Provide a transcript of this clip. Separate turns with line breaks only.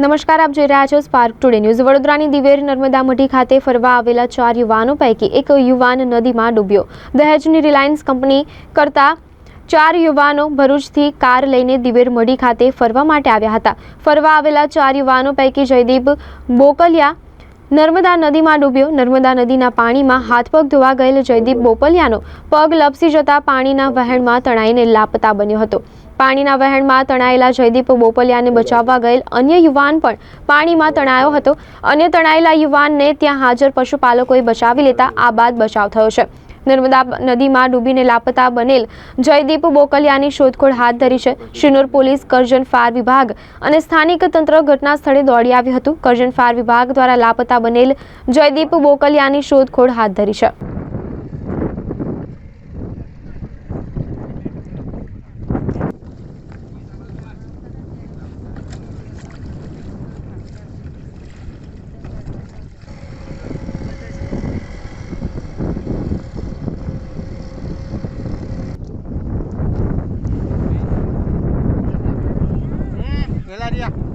નમસ્કાર, આપ જોઈ રહ્યા છો સ્પાર્ક ટુડે ન્યૂઝ। વડોદરાની દિવેર નર્મદા મઢી ખાતે ફરવા આવેલા 4 યુવાનો પૈકી એક યુવાન નદીમાં ડૂબ્યો। દહેજની રિલાયન્સ કંપની કરતા 4 યુવાનો ભરૂચથી કાર લઈને દિવેર મઢી ખાતે ફરવા માટે આવ્યા હતા। ફરવા આવેલા 4 યુવાનો પૈકી જયદીપ બોકલિયા નર્મદા નદીમાં ડૂબ્યો। નર્મદા નદીના પાણીમાં હાથ પગ ધોવા ગયેલ જયદીપ બોપલિયાનો પગ લપસી જતા પાણીના વહેણમાં તણાઈને લાપતા બન્યો હતો। પાણીના વહેણમાં તણાયેલા જયદીપ બોપલિયાને બચાવવા ગયેલ અન્ય યુવાન પણ પાણીમાં તણાયો હતો। અન્ય તણાયેલા યુવાનને ત્યાં હાજર પશુપાલકોએ બચાવી લેતા આ બાદ બચાવ થયો છે। નર્મદા નદીમાં ડૂબીને લાપતા બનેલ જયદીપ બોકલિયાની શોધખોળ હાથ ધરી છે। શિનોર પોલીસ, કરજણ ફાયર વિભાગ અને સ્થાનિક તંત્ર ઘટના સ્થળે દોડી આવ્યું હતું। કરજણ ફાયર વિભાગ દ્વારા લાપતા બનેલ જયદીપ બોકલિયાની શોધખોળ હાથ ધરી છે।
Velaria.